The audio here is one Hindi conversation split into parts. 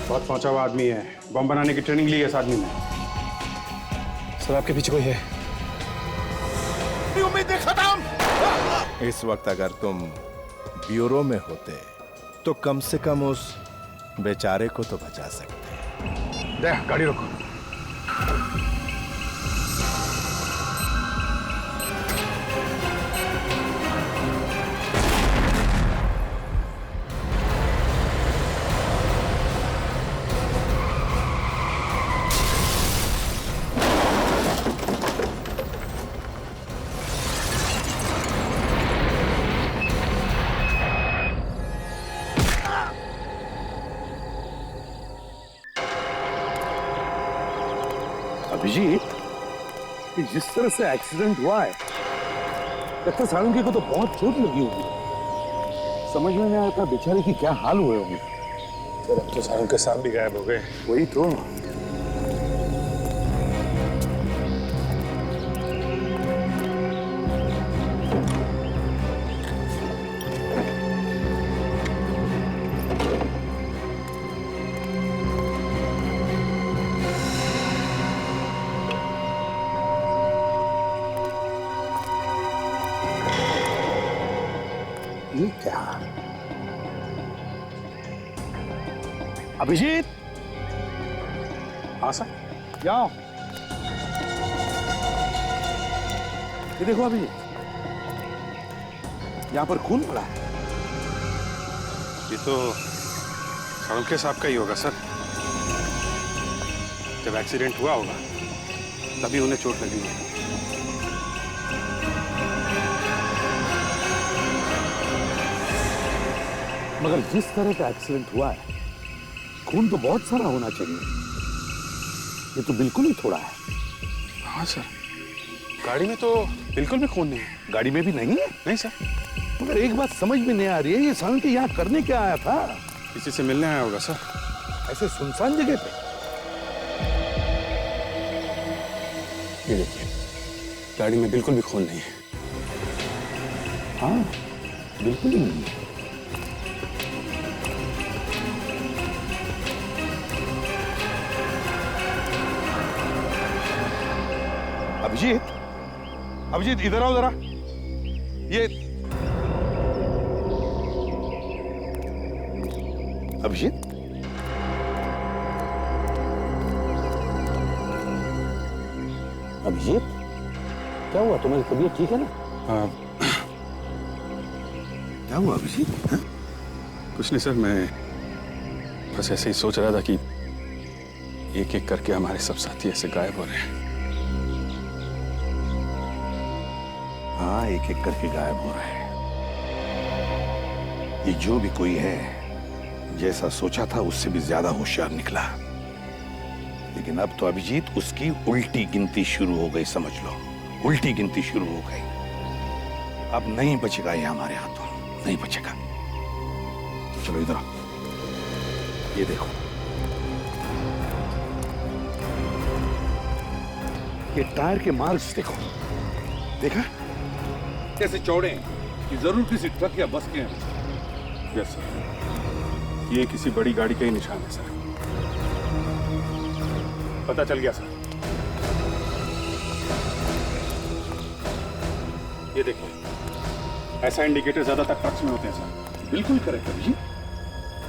बहुत पहुंचा हुआ आदमी है, बम बनाने की ट्रेनिंग ली है इस आदमी ने। सर आपके पीछे कोई है? उम्मीदें खत्म। इस वक्त अगर तुम ब्यूरो में होते तो कम से कम उस बेचारे को तो बचा सकते। दे गाड़ी रोको। अभिजीत, जिस तरह से एक्सीडेंट हुआ है लगता है सारंगी को तो बहुत चोट लगी होगी। समझ में नहीं आता बेचारे की क्या हाल हुए होंगे। सर अब तो सारों के सांप भी गायब हो गए। वही तो। ये क्या? अभिजीत, हाँ सर। जाओ। ये देखो अभिजीत, यहां पर खून पड़ा है। ये तो सारुखे साहब का ही होगा सर। जब एक्सीडेंट हुआ होगा तभी उन्हें चोट लगी है। मगर जिस तरह का एक्सीडेंट हुआ है खून तो बहुत सारा होना चाहिए। ये तो बिल्कुल ही थोड़ा है। हाँ सर, गाड़ी में तो बिल्कुल भी खून नहीं है। गाड़ी में भी नहीं है? नहीं सर। मगर एक बात समझ में नहीं आ रही है, ये सारंगी यहाँ करने क्या आया था? किसी से मिलने आया होगा सर। ऐसे सुनसान जगह पे? ये देखिए, गाड़ी में बिल्कुल भी खून नहीं है। हाँ, बिल्कुल ही नहीं है। अभिजीत, अभिजीत इधर आओ जरा। ये अभिजीत, अभिजीत क्या हुआ? तुम्हारी तबीयत ठीक है ना? क्या हुआ अभिजीत? कुछ नहीं सर, मैं बस ऐसे ही सोच रहा था कि एक एक करके हमारे सब साथी ऐसे गायब हो रहे हैं। हाँ, एक एक करके गायब हो रहे हैं। ये जो भी कोई है, जैसा सोचा था उससे भी ज्यादा होशियार निकला। लेकिन अब तो अभिजीत उसकी उल्टी गिनती शुरू हो गई, समझ लो। उल्टी गिनती शुरू हो गई। अब नहीं बचेगा ये हमारे हाथों, नहीं बचेगा। चलो इधर आओ, ये देखो। ये टायर के मार्क्स देखो, देखा कैसे चौड़े हैं कि जरूर किसी ट्रक या बस के हैं। यस सर, ये किसी बड़ी गाड़ी का ही निशान है सर। पता चल गया सर। ये देखिए, ऐसा इंडिकेटर ज्यादातर ट्रक्स में होते हैं सर। बिल्कुल करेक्ट है जी।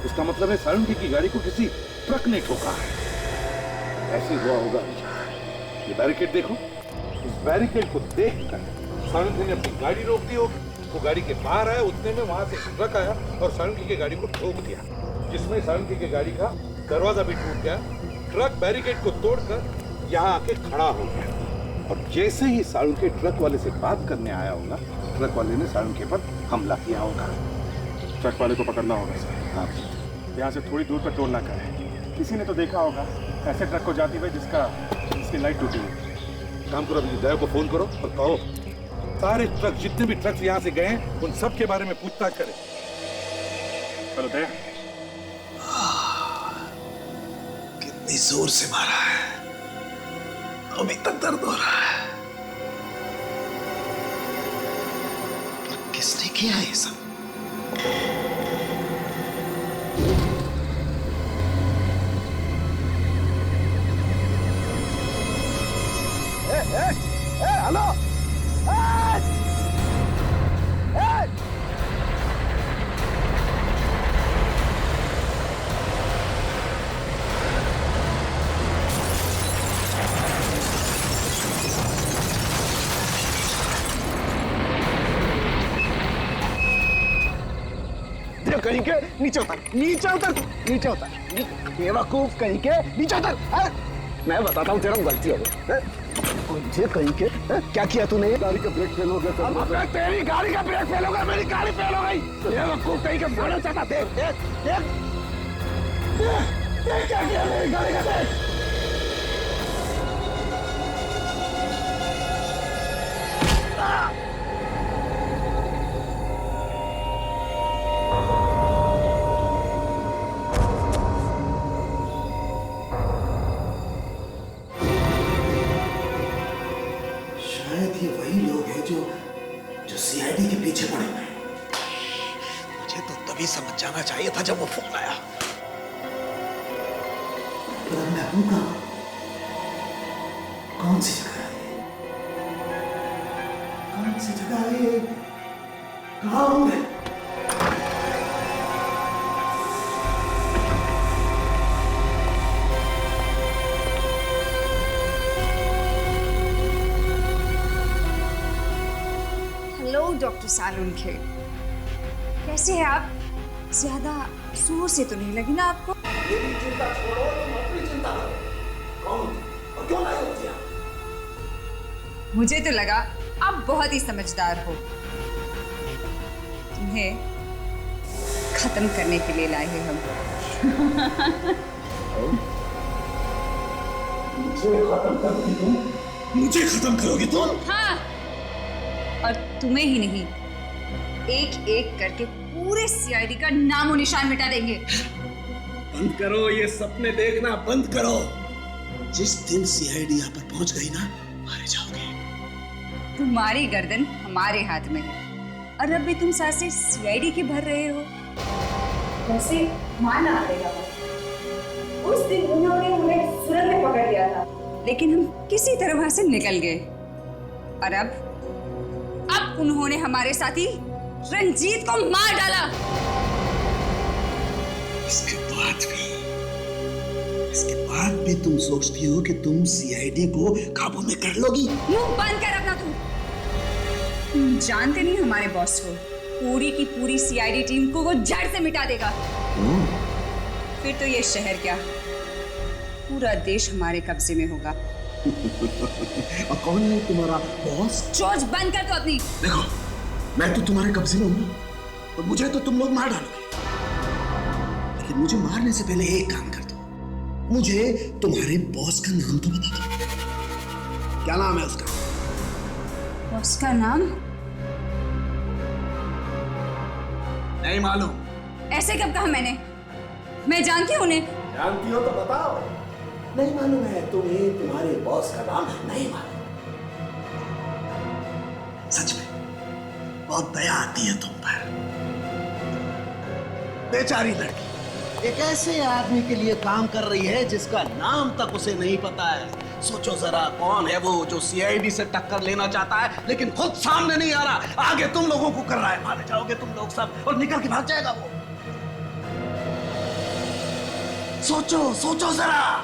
इसका मतलब है सारंगी की गाड़ी को किसी ट्रक ने ठोका है। ऐसे हुआ होगा। ये बैरिकेड देखो, इस बैरिकेड को देखकर सारंगी ने अपनी गाड़ी रोक दी होगी। वो गाड़ी के बाहर आया, उतने में वहां से ट्रक आया और सारंगी की गाड़ी को ठोक दिया, जिसमें सारंगी की गाड़ी का दरवाजा भी टूट गया। ट्रक बैरिकेड को तोड़कर यहाँ आके खड़ा हो गया और जैसे ही सारंगी ट्रक वाले से बात करने आया होगा, ट्रक वाले ने सारंगी पर हमला किया होगा। ट्रक वाले को पकड़ना होगा सर। हाँ, यहाँ से थोड़ी दूर पर टोल नाका है। किसी ने तो देखा होगा ऐसे ट्रक को जाती हुई जिसकी लाइट टूटी हुई। काम करो, अभी दया को फोन करो और कहो सारे ट्रक, जितने भी ट्रक यहाँ से गए हैं, उन सब के बारे में पूछताछ करें। चलो दया। कितनी जोर से मारा है, अभी तक दर्द हो रहा है। पर किसने किया ये सब? कहीं के, नीचे उतर, नीचे उतर, नीचे उतर, बेवकूफ कहीं के, नीचे उतर। मैं बताता हूँ तेरा गलती हो गई, मुझे कहीं के क्या किया तूने? गाड़ी का ब्रेक फेल हो गया। अब तेरी गाड़ी का ब्रेक फेल हो गया, मेरी गाड़ी फेल हो गई। बेवकूफ कहीं के, बड़ा चाहता, देख देख देख देख क्या किया मेरी गाड़ी का, देख। शायद ये वही लोग हैं जो सीआईडी के पीछे पड़े हुए हैं। मुझे तो तभी समझ जाना चाहिए था जब वो फोन आया। पर मैं हूं कहां? कौन सी जगह है? कौन सी जगह है? कहां हूं मैं? हेलो डॉक्टर सालुनखेड़, कैसे हैं आप? ज्यादा जोर से तो नहीं लगी ना आपको? मेरी चिंता छोड़ो, तुम अपनी चिंता करो। कौन और क्यों लाई होती है? मुझे तो लगा आप बहुत ही समझदार हो। तुम्हें खत्म करने के लिए लाए हैं हम। मुझे खत्म करोगी तुम? मुझे खत्म करोगी तुम? हाँ, और तुम्हें ही नहीं, एक एक करके पूरे सीआईडी का नामो निशान मिटा देंगे। बंद करो ये सपने देखना, बंद करो। जिस दिन सीआईडी यहाँ पर पहुंच गई ना, मारे जाओगे। तुम्हारी गर्दन हमारे हाथ में है और अब भी तुम सांसें सीआईडी की भर रहे हो। वैसे मानना पड़ेगा, उस दिन उन्होंने हमें सुरंग में पकड़ लिया था, लेकिन हम किसी तरह वहां से निकल गए। और अब उन्होंने हमारे साथी रंजीत को मार डाला। इसके बाद भी तुम सोचती हो कि तुम सीआईडी को काबू में कर लोगी? मुंह बंद कर अपना। तुम जानते नहीं हमारे बॉस को, पूरी की पूरी सीआईडी टीम को वो जड़ से मिटा देगा। फिर तो ये शहर क्या, पूरा देश हमारे कब्जे में होगा। और कौन है तुम्हारा बॉस? चोच बंद कर दो अपनी। देखो, मैं तो तुम्हारे कब्जे में हूँ और मुझे तो तुम लोग मार डालोगे, लेकिन मुझे मारने से पहले एक काम कर दो, मुझे तुम्हारे बॉस का नाम तो बता दो। क्या नाम है उसका? बॉस का नाम? नहीं मालूम। ऐसे कब कहा मैंने? मैं जानती हूँ उन्हें। जानती हो तो बताओ। नहीं मालूम है तुम्हें तुम्हारे बॉस का नाम? नहीं मालूम। सच में बहुत दया आती है तुम पर। बेचारी लड़की एक ऐसे आदमी के लिए काम कर रही है जिसका नाम तक उसे नहीं पता है। सोचो जरा, कौन है वो जो सीआईडी से टक्कर लेना चाहता है लेकिन खुद सामने नहीं आ रहा, आगे तुम लोगों को कर रहा है। मारे जाओगे तुम लोग सब और निकल के भाग जाएगा वो। सोचो सोचो जरा।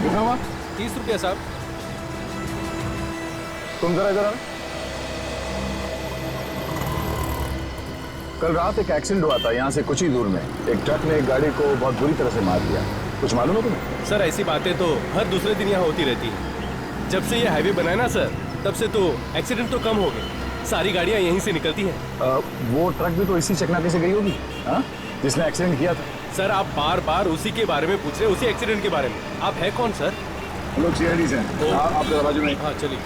कितना हुआ? 30 रुपया साहब। तुम जरा इधर आना। कल रात एक एक्सीडेंट हुआ था यहाँ से कुछ ही दूर में। एक ट्रक ने एक गाड़ी को बहुत बुरी तरह से मार दिया। कुछ मालूम है तुम्हें? सर ऐसी बातें तो हर दूसरे दिन यहाँ होती रहती हैं। जब से ये हाईवे बना है ना सर, तब से तो एक्सीडेंट तो कम हो गए। सारी गाड़ियाँ यहीं से निकलती हैं। वो ट्रक भी तो इसी चकनाके से गई होगी, हाँ? जिसने एक्सीडेंट किया था। सर आप बार बार उसी के बारे में पूछ रहे हैं, उसी एक्सीडेंट के बारे में। आप है कौन सर? हम लोग सीआईडी से हैं। आप जरा बाजू में। हाँ चलिए।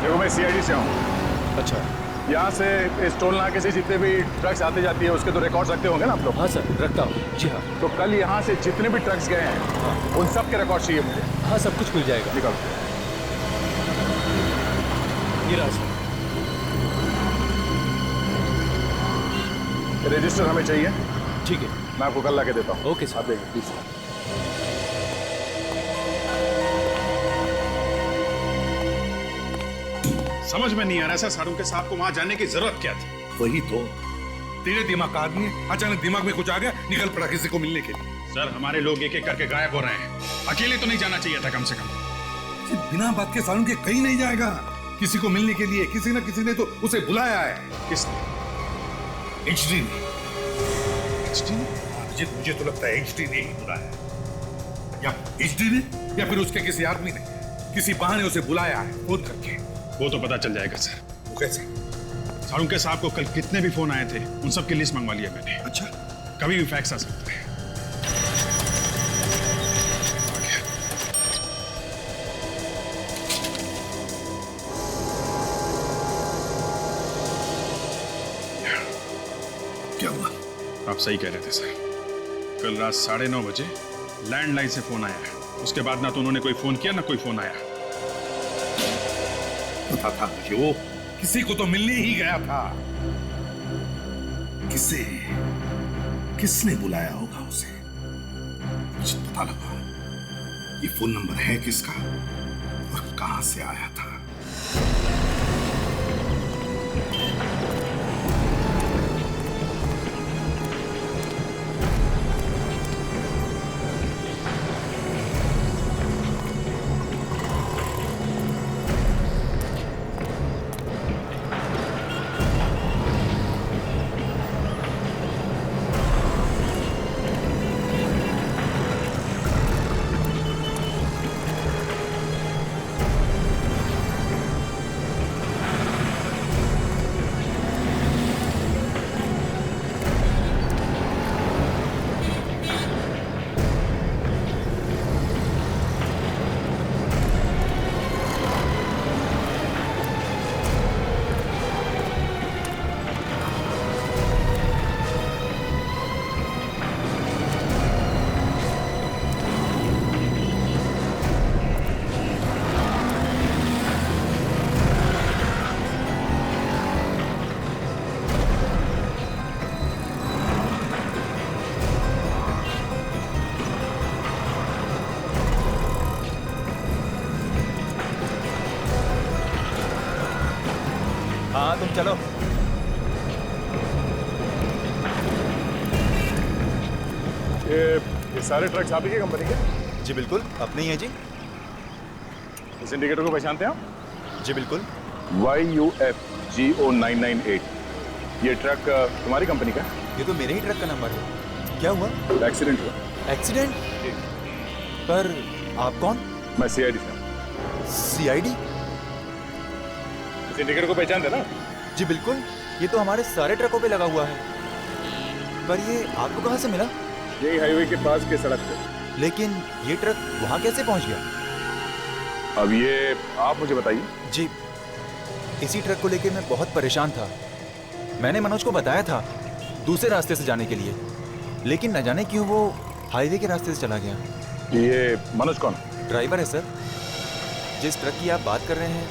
देखो मैं सीआईडी से हूँ। अच्छा। यहाँ से इस टोल नाके से जितने भी ट्रक्स आते जाती है उसके तो रिकॉर्ड्स रखते होंगे ना आप लोग? हाँ सर रखता हूँ। जी हाँ। तो कल यहाँ से जितने भी ट्रक्स गए हैं उन सब के रिकॉर्ड चाहिए मुझे। हाँ सब कुछ मिल जाएगा। निकालो। ये रहा सर। रजिस्टर हमें चाहिए, ठीक है। मैं आपको कल ला के देता हूँ। Okay sir. आप देखिए प्लीज। समझ में नहीं आ रहा सर, सारुण के साहब को वहां जाने की जरूरत क्या थी? वही तो, तेरे दिमाग का आदमी है, अचानक दिमाग में कुछ आ गया, निकल पड़ा किसी को मिलने के लिए। सर हमारे लोग एक एक करके गायब हो रहे हैं, अकेले तो नहीं जाना चाहिए था कम से कम। बिना बात के सारुण के कहीं नहीं जाएगा, किसी को मिलने के लिए किसी न किसी ने तो उसे बुलाया है। किसने? एचडी ने। एचडी ने? मुझे तो लगता है एचडी ने ही बुलाया, या एचडी ने या फिर उसके किसी आदमी ने किसी बहाने उसे बुलाया है फोन करके। वो तो पता चल जाएगा सर। वो कैसे? सारुण के साहब को कल कितने भी फोन आए थे, उन सब की लिस्ट मंगवा लिया मैंने। अच्छा, कभी भी फैक्स आ सकता है। क्या हुआ? आप सही कह रहे थे सर, कल रात 9:30 बजे लैंडलाइन से फोन आया है। उसके बाद ना तो उन्होंने कोई फोन किया ना कोई फोन आया। पता था कि वो किसी को तो मिलने ही गया था। किसने बुलाया होगा उसे? मुझे पता लगा ये फोन नंबर है किसका और कहां से आया था। हाँ तुम चलो। ये सारे ट्रक्स आप ही की कंपनी के? जी बिल्कुल, अपने ही है जी। इस इंडिकेटर को पहचानते हैं आप? जी बिल्कुल। YUFGO998, ये ट्रक तुम्हारी कंपनी का? ये तो मेरे ही ट्रक का नंबर है। क्या हुआ? एक्सीडेंट हुआ। एक्सीडेंट? पर आप कौन? मैं CID से। CID? इस इंडिकेटर को पहचानते ना? जी बिल्कुल, ये तो हमारे सारे ट्रकों पे लगा हुआ है। पर ये आपको कहाँ से मिला? यही हाईवे के पास के सड़क पे। लेकिन ये ट्रक वहाँ कैसे पहुँच गया? अब ये आप मुझे बताइए। जी, इसी ट्रक को लेकर मैं बहुत परेशान था। मैंने मनोज को बताया था दूसरे रास्ते से जाने के लिए, लेकिन न जाने क्यों वो हाईवे के रास्ते से चला गया। ये मनोज कौन? ड्राइवर है सर। जिस ट्रक की आप बात कर रहे हैं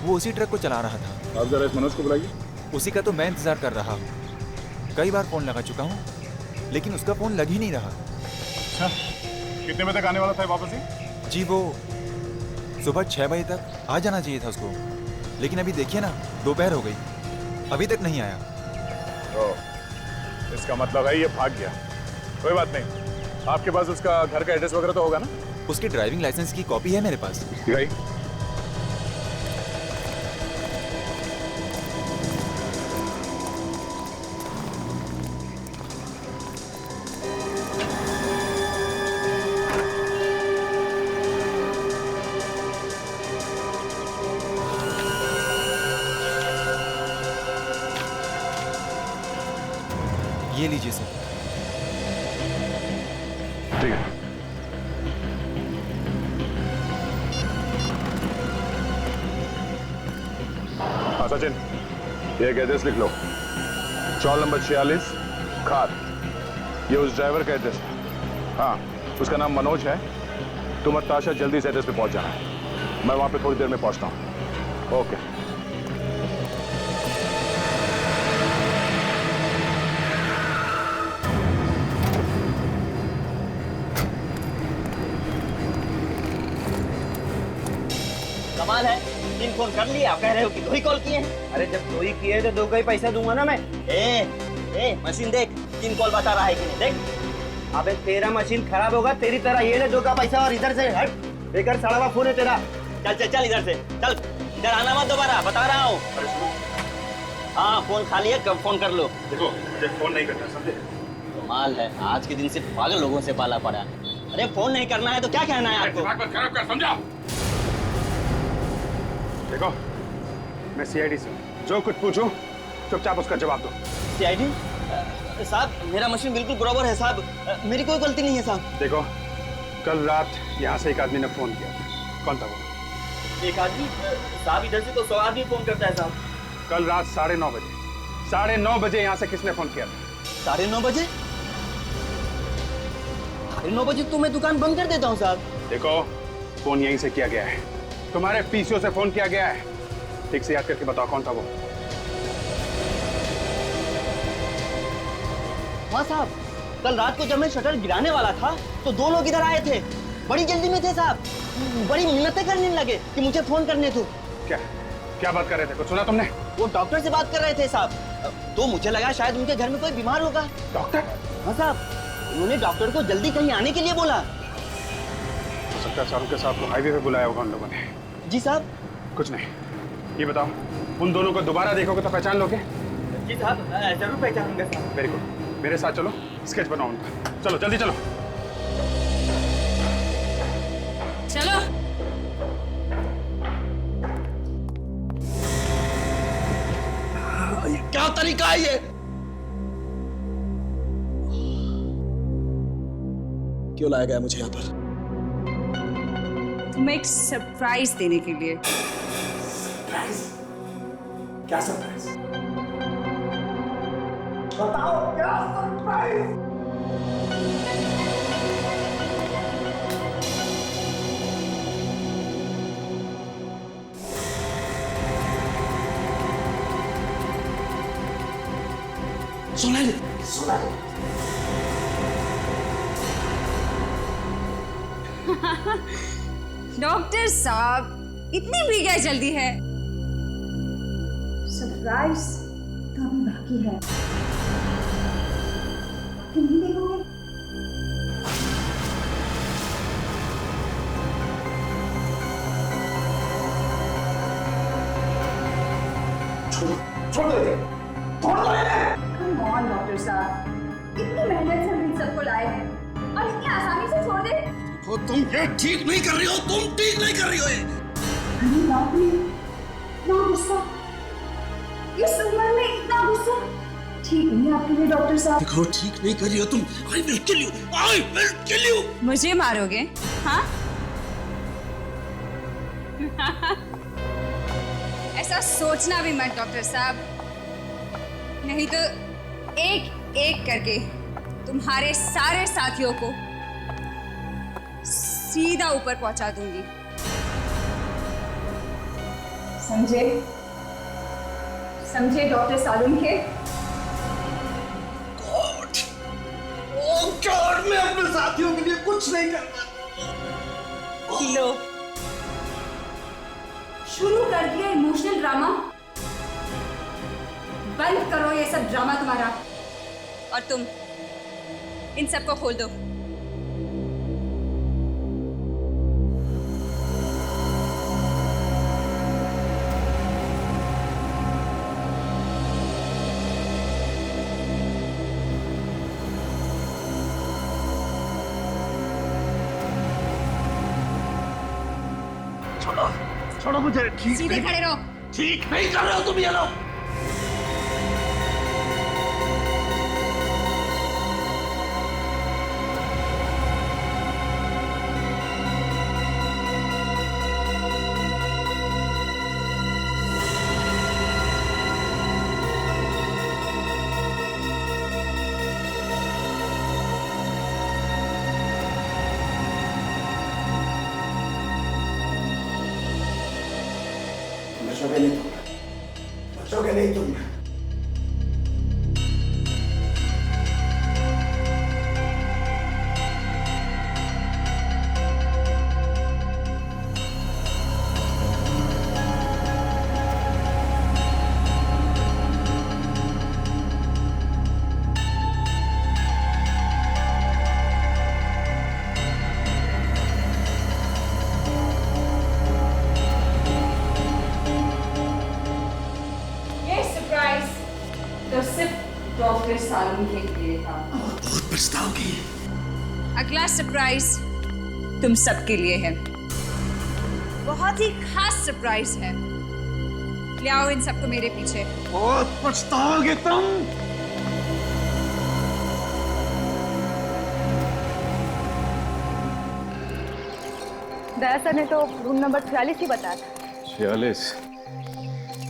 वो उसी ट्रक को चला रहा था। आप जरा इस मनोज को बुलाइए। उसी का तो मैं इंतजार कर रहा हूँ। कई बार फोन लगा चुका हूँ लेकिन उसका फोन लग ही नहीं रहा। अच्छा, कितने बजे तक आने वाला था वापसी? जी वो सुबह 6 बजे तक आ जाना चाहिए था उसको, लेकिन अभी देखिए ना, दोपहर हो गई, अभी तक नहीं आया। इसका मतलब है ये भाग गया। कोई बात नहीं, आपके पास उसका घर का एड्रेस वगैरह तो होगा ना? उसकी ड्राइविंग लाइसेंस की कॉपी है मेरे पास। दिखाइए। ये लीजिए सर। ठीक है। हाँ सचिन, ये एक एड्रेस लिख लो। चौल नंबर 46 खार। ये उस ड्राइवर का एड्रेस है। हाँ, उसका नाम मनोज है। तुम और ताशा जल्दी से एड्रेस पे पहुंच जाना। मैं वहां पे थोड़ी देर में पहुंचता हूँ। ओके। कमाल है, 3 फोन कर लिए, आप कह रहे हो कि 2 ही कॉल किए हैं। अरे जब 2 ही किए तो 2 का ही पैसा दूंगा ना मैं। ए मशीन देख, 3 कॉल बता रहा है कि नहीं, देख। अबे तेरा मशीन खराब होगा, तेरी तरह ये ले 2 का पैसा और इधर से हट, बेकार सड़ा हुआ फोन है तेरा। चल चल चल इधर से, चल इधर आना मत दोबारा, बता रहा हूँ। हाँ फोन खाली है, कब फोन कर लो। देखो मुझे फोन नहीं करना, समझे? कमाल है, आज के दिन से पागल लोगों से पाला पड़ा है। अरे फोन नहीं करना है तो क्या कहना है आपको? दिमाग मत खराब कर, समझा? देखो मैं सीआईडी से हूँ, जो कुछ पूछूं चुपचाप उसका जवाब दो। सीआईडी साहब, मेरा मशीन बिल्कुल बराबर है साहब, मेरी कोई गलती नहीं है साहब। देखो कल रात यहाँ से एक आदमी ने फोन किया था, कौन था वो? एक आदमी साहब, इधर से तो 100 आदमी फोन करता है साहब। कल रात 9:30 बजे, 9:30 बजे यहाँ से किसने फोन किया था? 9:30 बजे? 9:30 बजे तो मैं दुकान बंद कर देता हूँ साहब। देखो फोन यहीं से किया गया है, तुम्हारे पीसीओ से फोन किया गया है। ठीक से याद करके बताओ कौन था वो? हाँ साहब, कल रात को जब मैं शटर गिराने वाला था तो 2 लोग इधर आए थे, बड़ी जल्दी में थे साहब, बड़ी मिन्नतें करने लगे कि मुझे फोन करने दो। क्या बात कर रहे थे, कुछ सुना तुमने? वो डॉक्टर से बात कर रहे थे साहब, तो मुझे लगा शायद उनके घर में कोई बीमार होगा। डॉक्टर? हाँ साहब, उन्होंने डॉक्टर को जल्दी कहीं आने के लिए बोला। हो सकता है शाहरुख के साथ को हाईवे पे बुलाया होगा उन लोगों ने। जी साहब। कुछ नहीं, ये बताओ उन दोनों को दोबारा देखोगे तो पहचान लोगे? जी साहब, जरूर पहचानूंगा साहब। वेरी गुड, मेरे साथ चलो, स्केच बनाओ उनका। चलो जल्दी चलो। चलो। क्या तरीका है ये? क्यों लाया गया मुझे यहाँ पर? तुम्हें एक सरप्राइज देने के लिए। सरप्राइज? क्या सरप्राइज? बताओ क्या सरप्राइज? सुना ले। डॉक्टर साहब, इतनी भी क्या जल्दी है? सरप्राइज तो अभी बाकी है। नहीं देखोगे? छोड़ दो, छोड़ दो इन्हें। Come on, डॉक्टर साहब, इतनी मेहनत से हम इन सबको लाए हैं और इतनी आसानी से छोड़ दे? तो तुम ये ठीक नहीं कर रही हो, तुम ठीक नहीं कर रही हो ये। अरे बाप रे, इतना गुस्सा, इस उम्र में इतना गुस्सा ठीक नहीं आपके लिए डॉक्टर साहब। देखो ठीक नहीं कर रही हो तुम। I will kill you, I will kill you। मुझे मारोगे? हाँ? ऐसा सोचना भी मत डॉक्टर साहब, नहीं तो एक एक करके तुम्हारे सारे साथियों को सीधा ऊपर पहुंचा दूंगी। समझे? समझे डॉक्टर सालुंखे? गॉड, मैं अपने साथियों के लिए कुछ नहीं करता। लो, शुरू कर दिया इमोशनल ड्रामा। बंद करो ये सब ड्रामा तुम्हारा, और तुम इन सबको खोल दो। छोड़ो मुझे। ठीक सीधे खड़े रहो। ठीक नहीं कर रहे हो तुम ये लोग। बचोगे नहीं तुम। पंखे लिए था। बहुत पछताओगी। अगला सरप्राइज तुम सबके लिए है, बहुत ही खास सरप्राइज है। ले आओ इन सबको मेरे पीछे। बहुत पछताओगे तुम। दया सर ने तो रूम नंबर 46 ही बताया था। 46?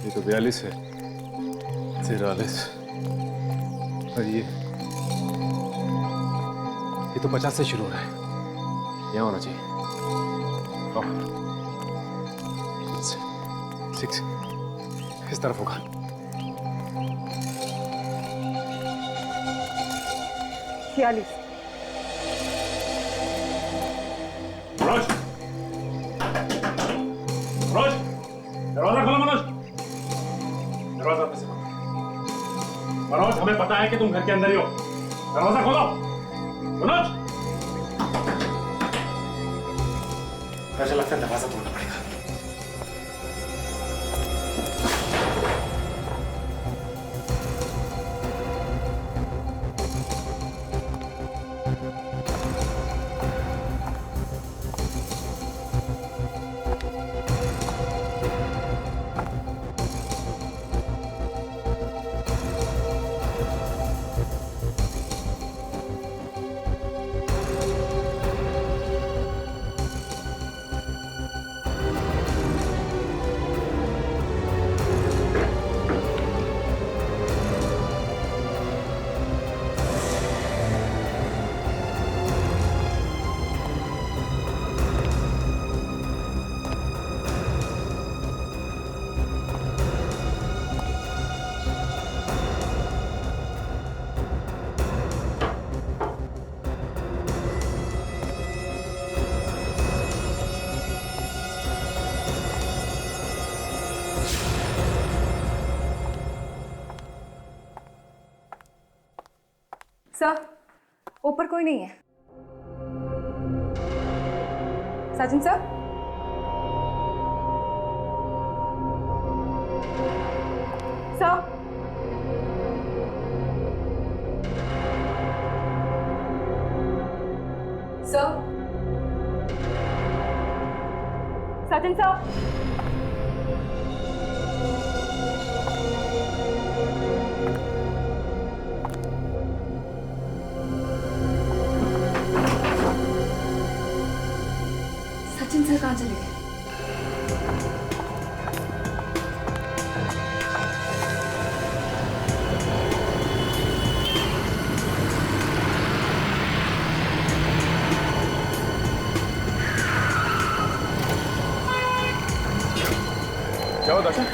ये तो 42 है। 43 और ये तो 50 से शुरू हो रहा है। यहाँ होना चाहिए। 6 इस तरफ होगा। मनोज, मनोज, दरवाजा खोलो मनोज। दरवाजा कैसे खोलो? मनोज, हमें पता है कि तुम घर के अंदर ही हो। दरवाजा खोलो मनोज। मुझे लगता है दरवाजा तोड़ना पड़ेगा। सर, ऊपर कोई नहीं है। साजन सर, सर, सर, साजन सर, सचिन सर कहाँ चले गए? क्या हुआ दर्शन?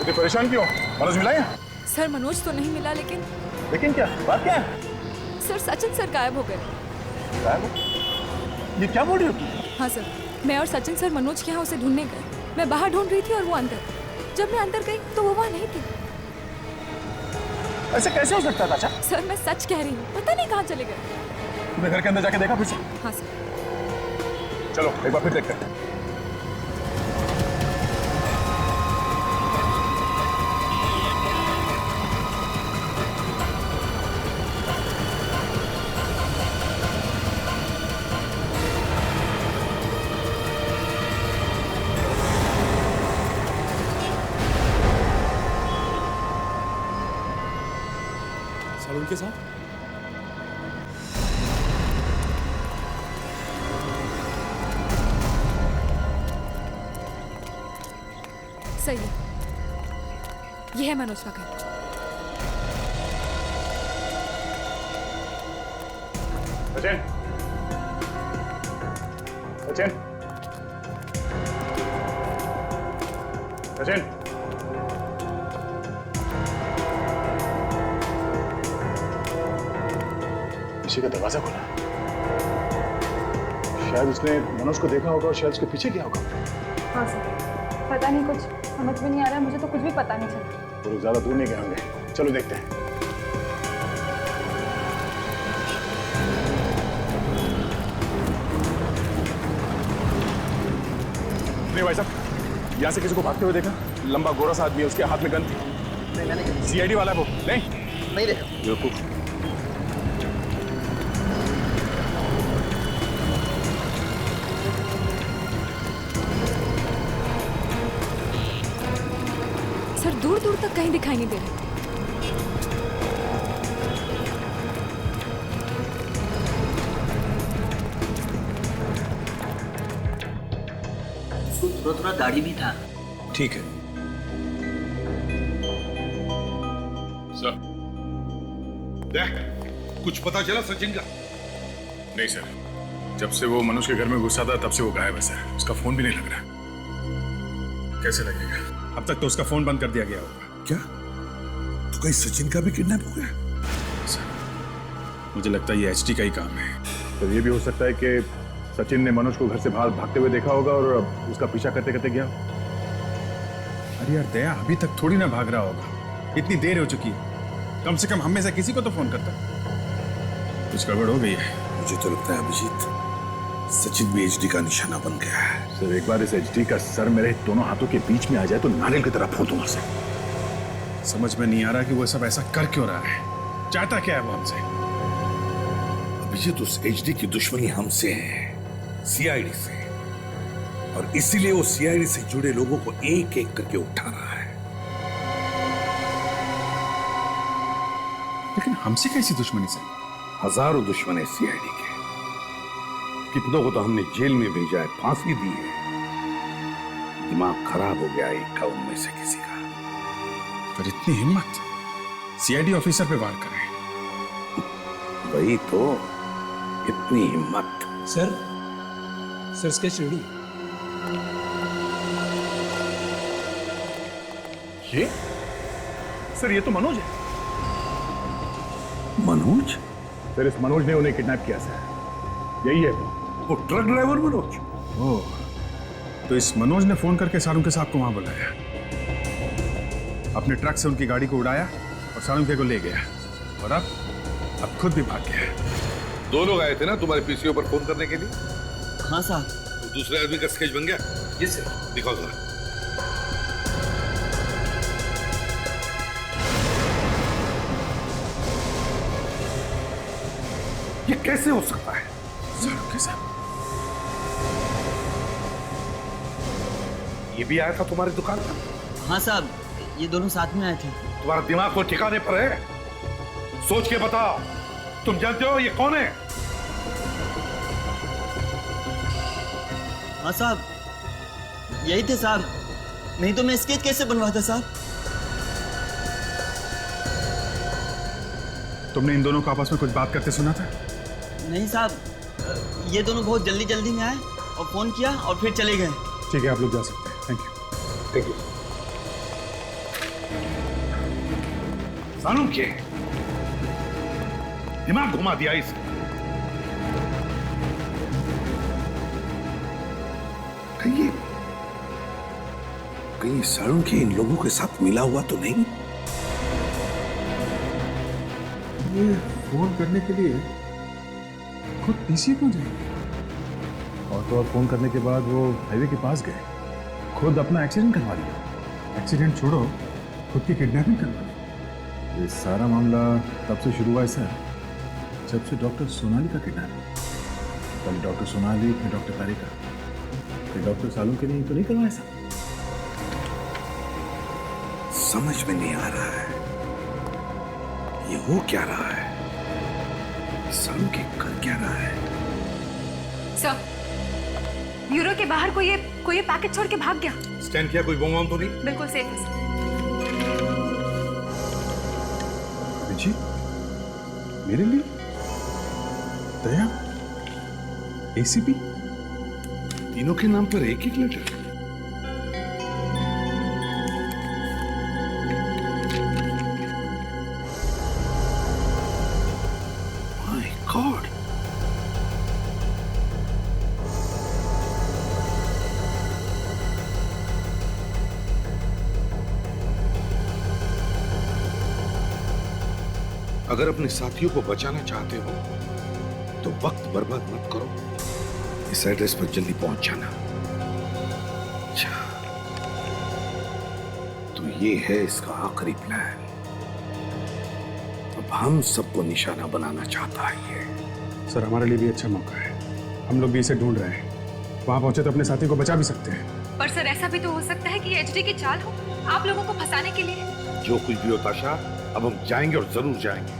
इतने परेशान क्यों? मनोज मिला है? सर मनोज तो नहीं मिला, लेकिन क्या बात क्या है? सर सचिन सर गायब हो गए। गायब? ये क्या बोल रही हो तुम? हाँ सर, मैं और सचिन सर मनोज के यहाँ उसे ढूंढने गए। मैं बाहर ढूंढ रही थी और वो अंदर। जब मैं अंदर गई तो वो वहाँ नहीं थी। ऐसे कैसे हो सकता है दाचा? सर मैं सच कह रही हूँ, पता नहीं कहाँ चले गए। तुमने घर के अंदर जाके देखा फिर से? हाँ सर। चलो एक बार फिर देखते हैं। उनके साथ सही है, ये है मनोज का घर। सचिन, सचिन, सचिन, किसी का दरवाजा खोला। शायद उसने मनोज को देखा होगा और शायद उसके पीछे गया होगा। हाँ सर, पता नहीं, कुछ समझ में नहीं आ रहा है। मुझे तो कुछ भी पता नहीं चला। वो लोग ज्यादा दूर नहीं गए होंगे। चलो देखते हैं। नहीं भाई साहब, यहाँ से किसी को भागते हुए देखा? लंबा गोरा सा आदमी है, उसके हाथ में गन थी। नहीं, मैंने सीआईडी वाला है वो। नहीं देखा। बेवकूफ, दूर दूर तक कहीं दिखाई नहीं दे रहे। थोड़ा थोड़ा दाढ़ी भी था। ठीक है सर, देख कुछ पता चला सचिन का? नहीं सर, जब से वो मनोज के घर में घुसा था तब से वो गायब है सर। उसका फोन भी नहीं लग रहा। कैसे लगेगा? अब तक तो उसका फोन बंद कर दिया गया होगा। क्या? तो कहीं सचिन का भी किडनैप हो गया? सर, मुझे लगता है ये एचडी का ही काम है। तो ये भी हो सकता है कि सचिन ने मनोज को घर से बाहर भागते हुए देखा होगा और उसका पीछा करते करते गया। अरे यार दया अभी तक थोड़ी ना भाग रहा होगा, इतनी देर हो चुकी है। कम से कम हम में से किसी को तो फोन करता। कुछ गड़बड़ हो गई है। मुझे तो लगता है अभिजीत, सचिन भी एचडी का निशाना बन गया है। सर एक बार इस एचडी का सर मेरे दोनों हाथों के बीच में आ जाए तो नारियल की तरह फोड़ दूंगा सर। समझ में नहीं आ रहा कि वो सब ऐसा कर क्यों रहा है, चाहता क्या है वो हमसे। अभिजीत, उस एचडी की दुश्मनी हमसे है, सीआईडी से, और इसीलिए वो सीआईडी से जुड़े लोगों को एक एक करके उठा रहा है। लेकिन हमसे कैसी दुश्मनी से? हजारों दुश्मन है सीआईडी के। कितनों को तो हमने जेल में भेजा है, फांसी दी है। दिमाग खराब हो गया एक का उनमें से किसी का। पर इतनी हिम्मत सीआईडी ऑफिसर पे वार करे। वही तो, इतनी हिम्मत। Sir sketch ready. ये सर, ये तो मनोज है। मनोज? सर इस मनोज ने उन्हें किडनैप किया सर। यही है वो ट्रक ड्राइवर मनोज। ओह, तो इस मनोज ने फोन करके सारुंके साहब को वहां बुलाया, अपने ट्रक से उनकी गाड़ी को उड़ाया और सारुंके को ले गया, और अब खुद भी भाग गया। दो लोग आए थे ना तुम्हारे पीसीओ पर फोन करने के लिए? हाँ साहब। तो दूसरे आदमी का स्केच बन गया? Yes sir. दिखाओ जरा। ये कैसे हो सकता है? सारुंके साहब, ये भी आया था तुम्हारी दुकान पर? हाँ साहब, ये दोनों साथ में आए थे। तुम्हारा दिमाग तो ठिकाने पर है? सोच के बताओ, तुम जानते हो ये कौन है? हाँ साहब, यही थे साहब, नहीं तो मैं स्केच कैसे बनवाता साहब? तुमने इन दोनों को आपस में कुछ बात करते सुना था? नहीं साहब, ये दोनों बहुत जल्दी में आए और फोन किया और फिर चले गए। ठीक है, आप लोग जा सकते हैं। Thank you. Thank you. सारुंके, दिमाग घुमा दिया इसे। कहीं सारुंके इन लोगों के साथ मिला हुआ तो नहीं? ये फोन करने के लिए खुद पीसी क्यों जाए? और तो और फोन करने के बाद वो हाईवे के पास गए, खुद अपना एक्सीडेंट करवा लिया। एक्सीडेंट छोड़ो, खुद की किडनैपिंग करवा ली। ये सारा मामला तब से शुरू हुआ है सर, जब से डॉक्टर सोनाली का किडनैप हुआ। पहले डॉक्टर सोनाली, फिर डॉक्टर तारिका, फिर डॉक्टर सालुंके ने तो नहीं करवाया सर। समझ में नहीं आ रहा है ये हो क्या रहा है, सारुंके कर क्या रहा है? सर, ब्यूरो के बाहर कोई ये पैकेट छोड़ के भाग गया। स्टैंड किया? कोई बम तो नहीं? बिल्कुल सेफ है सर। जी, मेरे लिए दया, एसीपी, तीनों के नाम पर एक एक लेटर। माय गॉड, अगर अपने साथियों को बचाना चाहते हो तो वक्त बर्बाद मत करो, इस एड्रेस पर जल्दी पहुंच जाना। अच्छा, तो ये है इसका आखिरी प्लान। अब हम सबको निशाना बनाना चाहता है ये। सर हमारे लिए भी अच्छा मौका है, हम लोग भी इसे ढूंढ रहे हैं। वहां पहुंचे तो अपने साथी को बचा भी सकते हैं। पर सर ऐसा भी तो हो सकता है कि ये एचडी की चाल हो। आप लोगों को फंसाने के लिए। जो कुछ भी हो ताशा, अब हम जाएंगे और जरूर जाएंगे।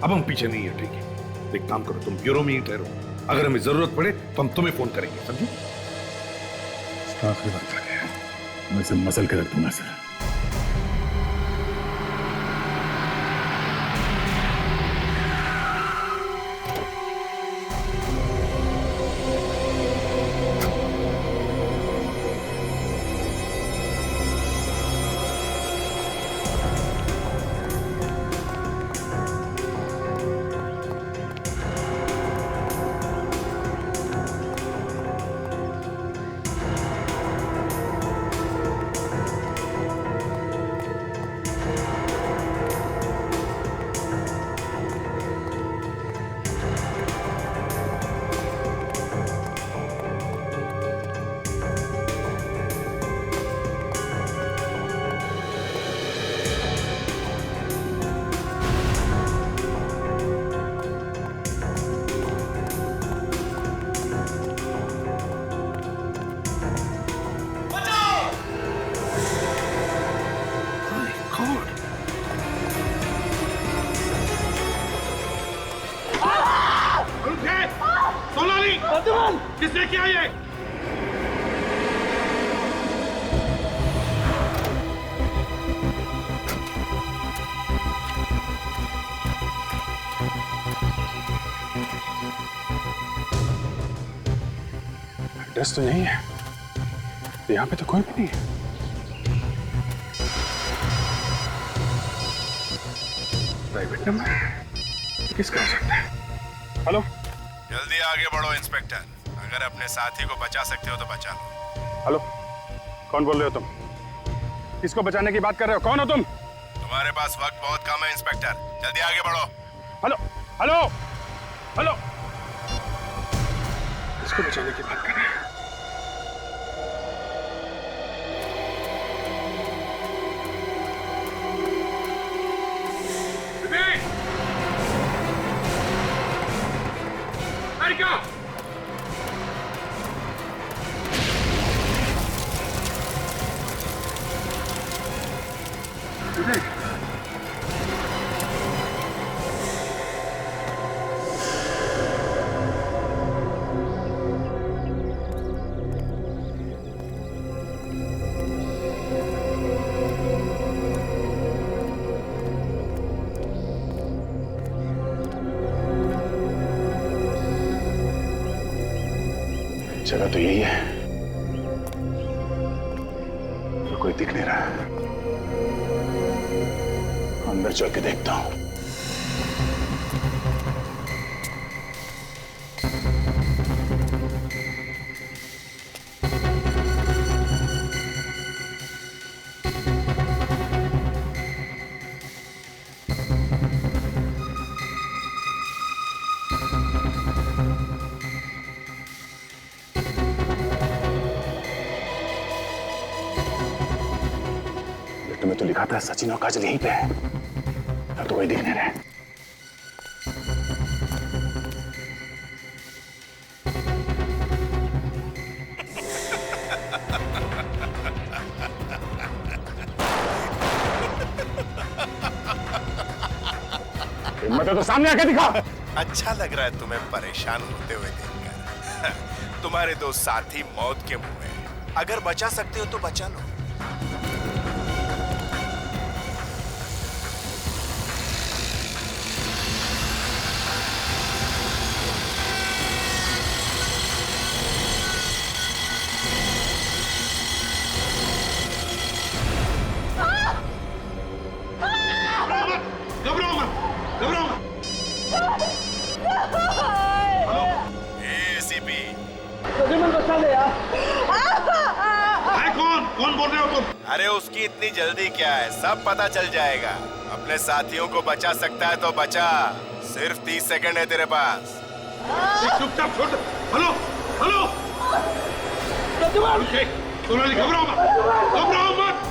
अब हम पीछे नहीं है, ठीक है? एक काम करो, तुम ब्यूरो में ही ठहरो। अगर हमें जरूरत पड़े तो हम तुम्हें फोन करेंगे, समझी? आखिरी बात है, मैं इसे मसल के रख दूंगा सर। किसने किया ये? एड्रेस तो यही है, यहाँ पे तो कोई भी नहीं है। प्राइवेट नंबर किसका हो सकता है? हेलो, जल्दी आगे बढ़ो इंस्पेक्टर। अगर अपने साथी को बचा सकते हो तो बचा लो। हेलो, कौन बोल रहे हो तुम? किसको बचाने की बात कर रहे हो? कौन हो तुम? तुम्हारे पास वक्त बहुत कम है इंस्पेक्टर, जल्दी आगे बढ़ो। हेलो हेलो हेलो, किसको बचाने की बात कर रहे हैं? जगह तो यही है, तो कोई दिख नहीं रहा। अंदर चल के देखता हूं। में तो लिखा था सचिन और काजल यहीं पे है, अब तो कोई दिख नहीं रहा है। हिम्मत है तो सामने आके दिखा। अच्छा लग रहा है तुम्हें परेशान होते हुए देखकर। तुम्हारे दो साथी मौत के मुंह में, अगर बचा सकते हो तो बचा लो। कौन बोल रहे हो तुम? अरे उसकी इतनी जल्दी क्या है, सब पता चल जाएगा। अपने साथियों को बचा सकता है तो बचा, सिर्फ 30 सेकंड है तेरे पास। चुपचाप छोड़। हेलो हेलो, सोनाली घबराओ मत, घबराओ मत।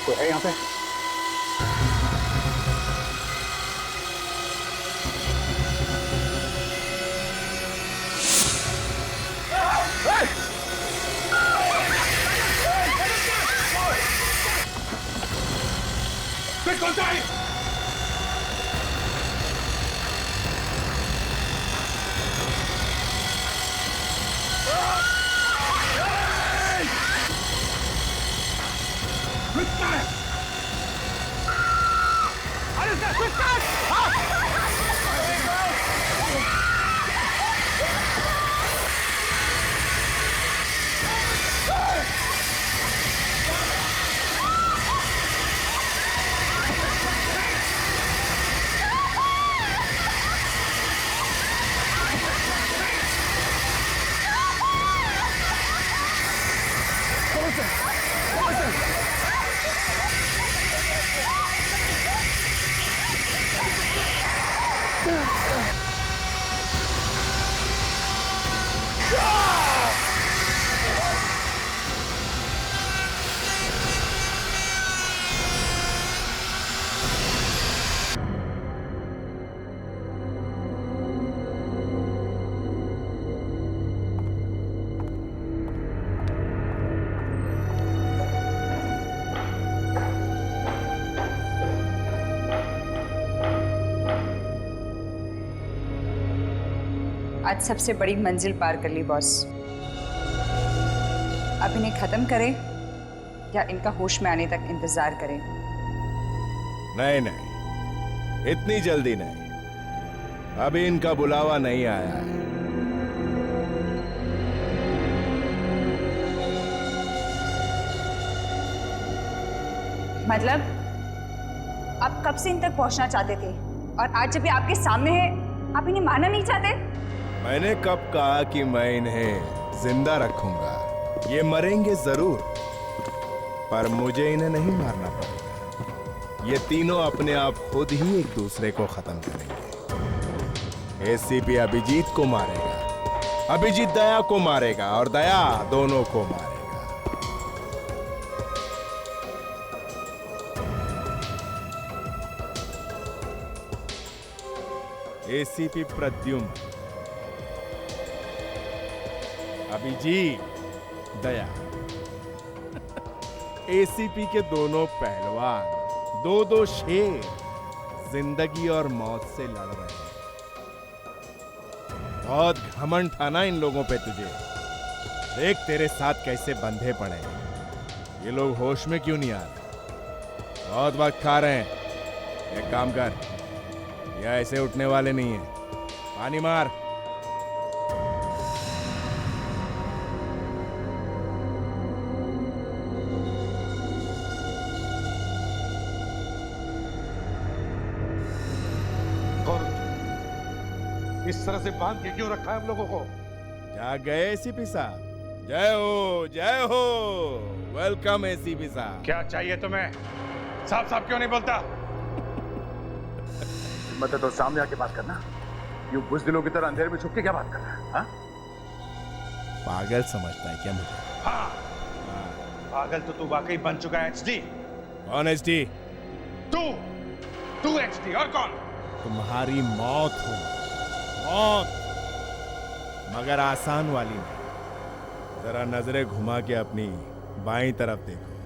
कोई है यहाँ पे? आज सबसे बड़ी मंजिल पार कर ली बॉस। अब इन्हें खत्म करें या इनका होश में आने तक इंतजार करें? नहीं नहीं, इतनी जल्दी नहीं, अभी इनका बुलावा नहीं आया है। मतलब आप कब से इन तक पहुंचना चाहते थे और आज जब ये आपके सामने है आप इन्हें मारना नहीं चाहते? मैंने कब कहा कि मैं इन्हें जिंदा रखूंगा? ये मरेंगे जरूर, पर मुझे इन्हें नहीं मारना पड़ेगा। ये तीनों अपने आप खुद ही एक दूसरे को खत्म करेंगे। एसीपी अभिजीत को मारेगा, अभिजीत दया को मारेगा और दया दोनों को मारेगा। एसीपी प्रद्युम्न, अभिजीत, दया, एसीपी के दोनों पहलवान, दो शेर जिंदगी और मौत से लड़ रहे हैं। बहुत घमंड था ना इन लोगों पे तुझे। देख तेरे साथ कैसे बंधे पड़े हैं। ये लोग होश में क्यों नहीं आ रहे? बहुत वक्त खा रहे हैं। एक काम कर, ये ऐसे उठने वाले नहीं है। पानी मार। इस तरह से बांध के क्यों रखा है हम लोगों को? जाग गए एसीपी साहब? जय हो, जय हो। वेलकम एसीपी साहब। क्या चाहिए तुम्हें? साफ साफ क्यों नहीं बोलता? मतलब तो सामने आके बात करना। यूं बुज़दिलों की तरह अंधेरे में छुप के क्या बात कर रहा है? हाँ? पागल समझता है क्या मुझे? हाँ। पागल तो तू वाकई बन चुका है एचडी। कौन एचडी? तू एचडी और कौन? तुम्हारी मौत हो, मौत, मगर आसान वाली नहीं। जरा नजरें घुमा के अपनी बाईं तरफ देखो।